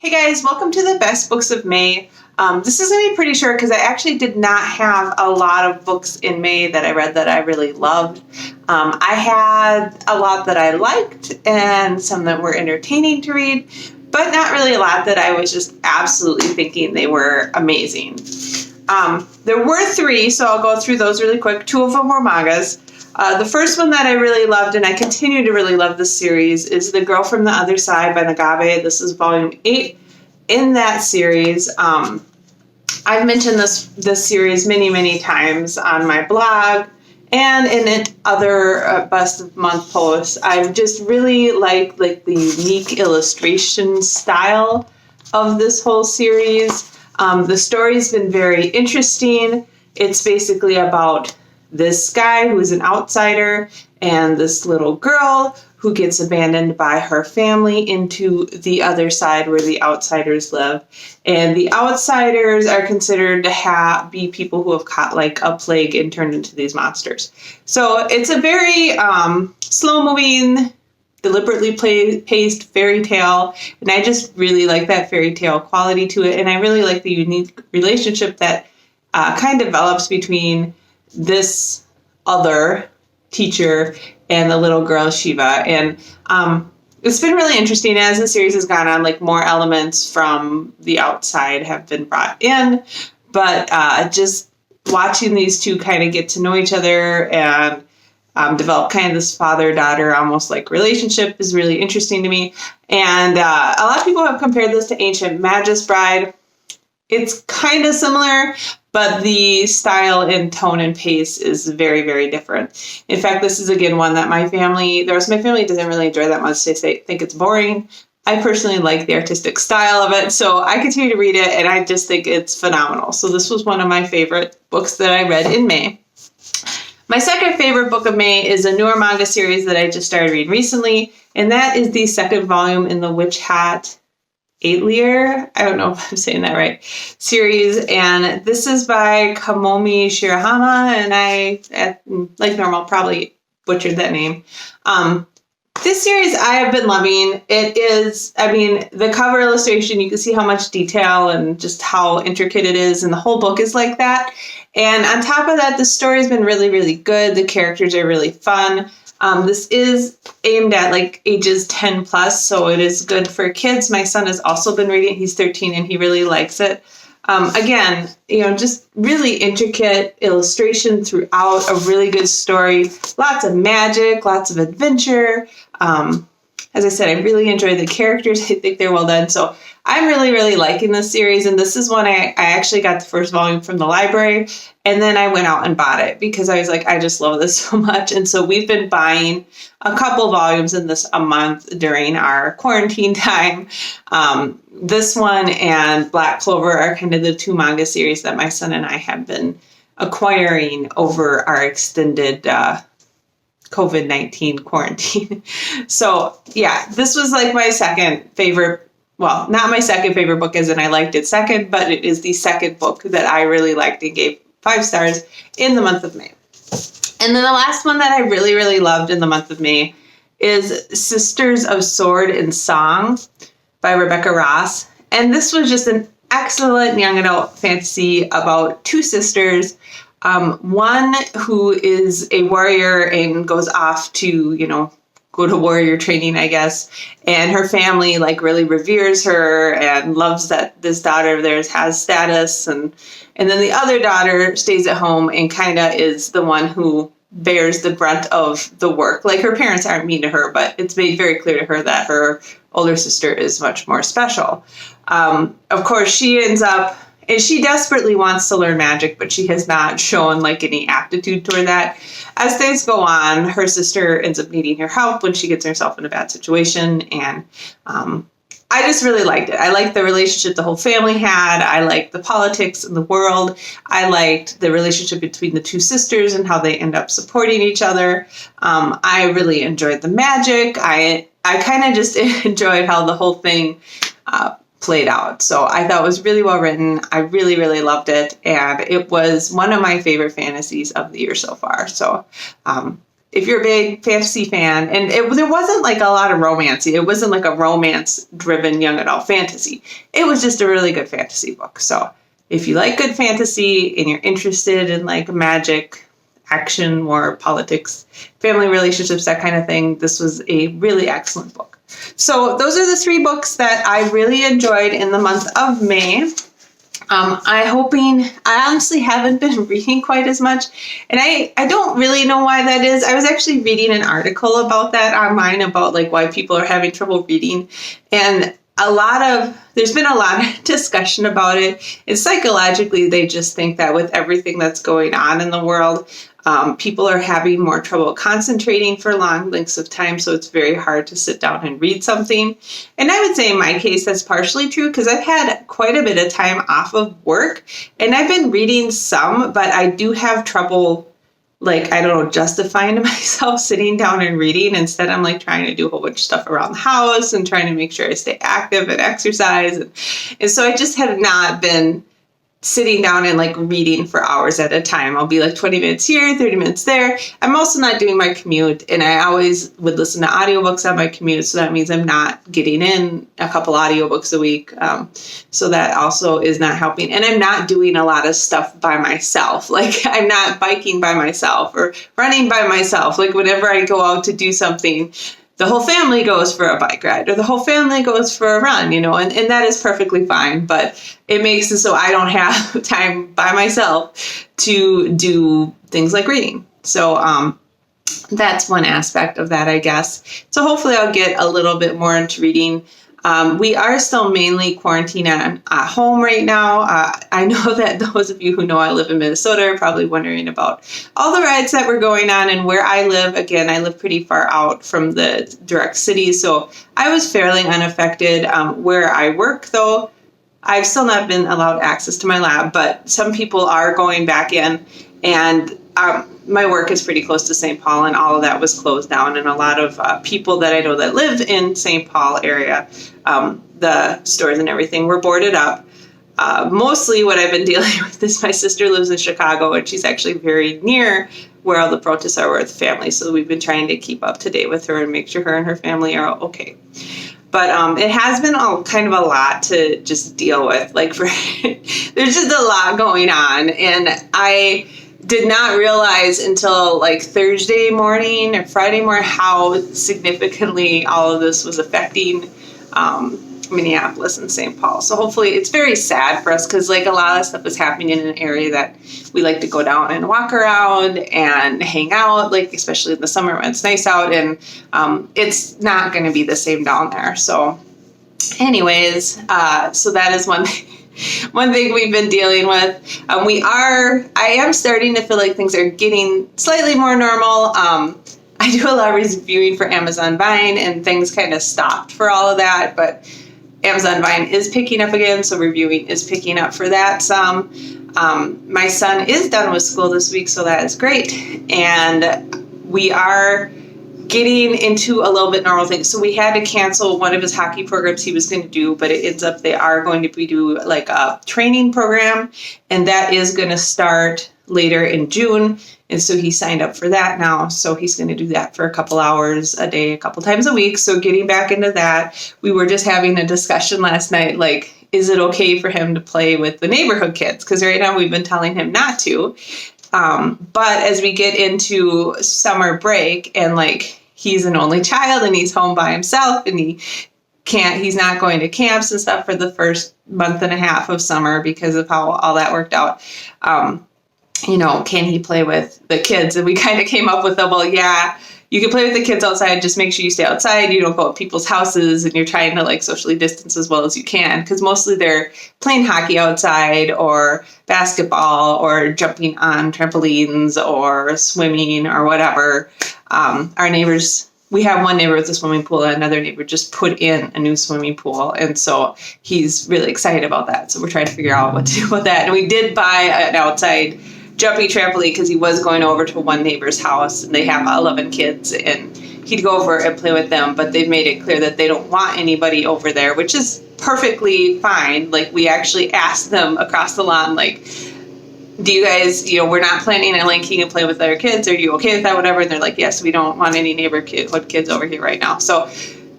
Hey guys, welcome to the best books of May. This is going to be pretty short because I actually did not have a lot of books in May that I read that I really loved. I had a lot that I liked and some that were entertaining to read, but not really a lot that I was just absolutely thinking they were amazing. There were three, so I'll go through those really quick. Two of them were mangas. The first one that I really loved, and I continue to really love this series, is The Girl from the Other Side by Nagabe. This is volume 8 in that series. I've mentioned this series many times on my blog and in other Best of Month posts. I just really like the unique illustration style of this whole series. The story's been very interesting. It's basically about this guy who is an outsider and this little girl who gets abandoned by her family into the other side where the outsiders live. And the outsiders are considered to be people who have caught like a plague and turned into these monsters. So it's a very slow-moving, deliberately paced fairy tale, and I just really like that fairy tale quality to it, and I really like the unique relationship that kind of develops between this other teacher and the little girl Shiva. And it's been really interesting as the series has gone on. Like, more elements from the outside have been brought in, but just watching these two kind of get to know each other and develop kind of this father-daughter almost like relationship is really interesting to me. And a lot of people have compared this to Ancient Magus Bride. It's kind of similar, but the style and tone and pace is very different. In fact, this is, again, one that the rest of my family doesn't really enjoy that much. They think it's boring. I personally like the artistic style of it, so I continue to read it, and I just think it's phenomenal. So this was one of my favorite books that I read in May. My second favorite book of May is a newer manga series that I just started reading recently, and that is the second volume in the Witch Hat Atelier, I don't know if I'm saying that right, series, and this is by Kamomi Shirahama, and I, like normal, probably butchered that name. This series I have been loving. It is, the cover illustration, you can see how much detail and just how intricate it is, and the whole book is like that. And on top of that, the story's been really good. The characters are really fun. This is aimed at like ages 10 plus, so it is good for kids. My son has also been reading it. He's 13 and he really likes it. Again, just really intricate illustration throughout, a really good story, lots of magic, lots of adventure. As I said, I really enjoy the characters. I think they're well done. So I'm really liking this series. And this is one I actually got the first volume from the library. And then I went out and bought it because I was like, I just love this so much. And so we've been buying a couple volumes in this a month during our quarantine time. This one and Black Clover are kind of the two manga series that my son and I have been acquiring over our extended COVID-19 quarantine. So yeah, this was like my second favorite, well, not my second favorite book as in I liked it second, but it is the second book that I really liked and gave 5 stars in the month of May. And then the last one that I really loved in the month of May is Sisters of Sword and Song by Rebecca Ross. And this was just an excellent young adult fantasy about two sisters. One who is a warrior and goes off to, go to warrior training, I guess. And her family really reveres her and loves that this daughter of theirs has status. And then the other daughter stays at home and kind of is the one who bears the brunt of the work. Like, her parents aren't mean to her, but it's made very clear to her that her older sister is much more special. Of course, she ends up, and she desperately wants to learn magic, but she has not shown any aptitude toward that. As things go on, her sister ends up needing her help when she gets herself in a bad situation. And I just really liked it. I liked the relationship the whole family had. I liked the politics in the world. I liked the relationship between the two sisters and how they end up supporting each other. I really enjoyed the magic. I kind of just enjoyed how the whole thing played out. So I thought it was really well written. I really loved it. And it was one of my favorite fantasies of the year so far. So if you're a big fantasy fan, and there wasn't like a lot of romance. It wasn't like a romance-driven young adult fantasy. It was just a really good fantasy book. So if you like good fantasy and you're interested in like magic, action, war, politics, family relationships, that kind of thing, this was a really excellent book. So those are the 3 books that I really enjoyed in the month of May. I honestly haven't been reading quite as much, and I don't really know why that is. I was actually reading an article about that online, about like why people are having trouble reading, and there's been a lot of discussion about it. And psychologically, they just think that with everything that's going on in the world, people are having more trouble concentrating for long lengths of time, so it's very hard to sit down and read something. And I would say in my case, that's partially true because I've had quite a bit of time off of work, and I've been reading some, but I do have trouble, like, I don't know, justifying to myself sitting down and reading. Instead, I'm like trying to do a whole bunch of stuff around the house and trying to make sure I stay active and exercise. And so I just have not been sitting down and like reading for hours at a time. I'll be like 20 minutes here, 30 minutes there. I'm also not doing my commute, and I always would listen to audiobooks on my commute. So that means I'm not getting in a couple audiobooks a week. So that also is not helping. And I'm not doing a lot of stuff by myself. Like I'm not biking by myself or running by myself. Like whenever I go out to do something, the whole family goes for a bike ride or the whole family goes for a run, and that is perfectly fine, but it makes it so I don't have time by myself to do things like reading. So that's one aspect of that, I guess. So hopefully I'll get a little bit more into reading. We are still mainly quarantined at home right now. I know that those of you who know I live in Minnesota are probably wondering about all the riots that were going on and where I live. Again, I live pretty far out from the direct cities, so I was fairly unaffected. Where I work, though, I've still not been allowed access to my lab, but some people are going back in, and my work is pretty close to St. Paul, and all of that was closed down. And a lot of people that I know that live in St. Paul area, the stores and everything were boarded up. Mostly what I've been dealing with is my sister lives in Chicago, and she's actually very near where all the protests are with family. So we've been trying to keep up to date with her and make sure her and her family are okay. But it has been kind of a lot to just deal with. Like there's just a lot going on, and I did not realize until like Thursday morning or Friday morning how significantly all of this was affecting Minneapolis and St. Paul. So hopefully it's very sad for us because like a lot of stuff is happening in an area that we like to go down and walk around and hang out, like especially in the summer when it's nice out, and it's not going to be the same down there. So anyways, so that is one thing we've been dealing with. I am starting to feel like things are getting slightly more normal. I do a lot of reviewing for Amazon Vine, and things kind of stopped for all of that, but Amazon Vine is picking up again, so reviewing is picking up for that some. My son is done with school this week, so that is great, and we are getting into a little bit normal things. So we had to cancel one of his hockey programs he was going to do, but it ends up they are going to be do like a training program, and that is going to start later in June. And so he signed up for that now. So he's going to do that for a couple hours a day, a couple times a week. So getting back into that, we were just having a discussion last night, like, is it okay for him to play with the neighborhood kids? Because right now we've been telling him not to. But as we get into summer break and like he's an only child and he's home by himself and he's not going to camps and stuff for the first month and a half of summer because of how all that worked out. Can he play with the kids? And we kind of came up with well, yeah, you can play with the kids outside. Just make sure you stay outside. You don't go to people's houses, and you're trying to like socially distance as well as you can. Because mostly they're playing hockey outside or basketball or jumping on trampolines or swimming or whatever. Our neighbors, we have one neighbor with a swimming pool, and another neighbor just put in a new swimming pool. And so he's really excited about that. So we're trying to figure out what to do with that. And we did buy an outside jumpy trampoline because he was going over to one neighbor's house, and they have 11 kids, and he'd go over and play with them, but they've made it clear that they don't want anybody over there, which is perfectly fine. Like, we actually asked them across the lawn, like, do you guys, we're not planning on linking and playing with other kids. Are you okay with that? Whatever. And they're like, yes, we don't want any neighborhood kids over here right now. So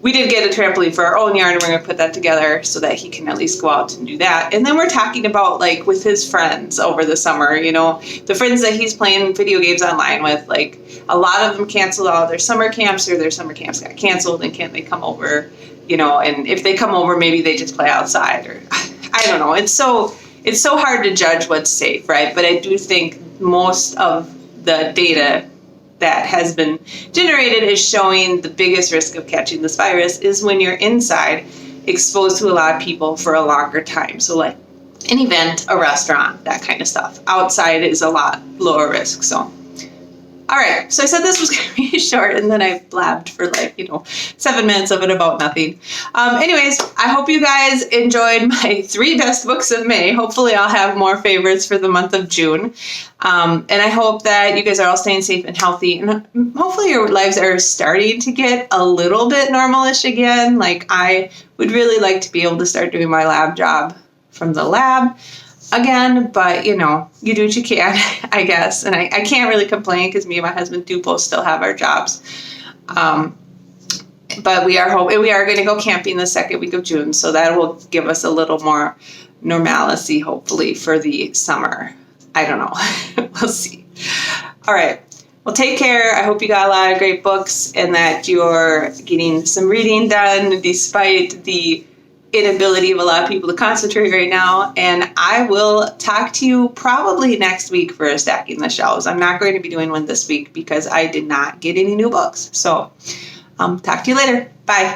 we did get a trampoline for our own yard, and we're going to put that together so that he can at least go out and do that. And then we're talking about, like, with his friends over the summer, the friends that he's playing video games online with, like, a lot of them canceled all their summer camps, or their summer camps got canceled, and can't they come over, and if they come over, maybe they just play outside, or I don't know. It's so hard to judge what's safe, right? But I do think most of the data that has been generated is showing the biggest risk of catching this virus is when you're inside, exposed to a lot of people for a longer time. So like an event, a restaurant, that kind of stuff. Outside is a lot lower risk. So, all right. So I said this was going to be short, and then I blabbed for 7 minutes of it about nothing. Anyways, I hope you guys enjoyed my 3 best books of May. Hopefully I'll have more favorites for the month of June. And I hope that you guys are all staying safe and healthy, and hopefully your lives are starting to get a little bit normalish again. Like, I would really like to be able to start doing my lab job from the lab again, but you do what you can, I guess. And I can't really complain because me and my husband do both still have our jobs. But we are going to go camping the second week of June, so that will give us a little more normalcy, hopefully, for the summer. I don't know. We'll see. All right. Well, take care. I hope you got a lot of great books and that you're getting some reading done despite the inability of a lot of people to concentrate right now. And I will talk to you probably next week for Stacking the Shelves. I'm not going to be doing one this week because I did not get any new books. So talk to you later. Bye.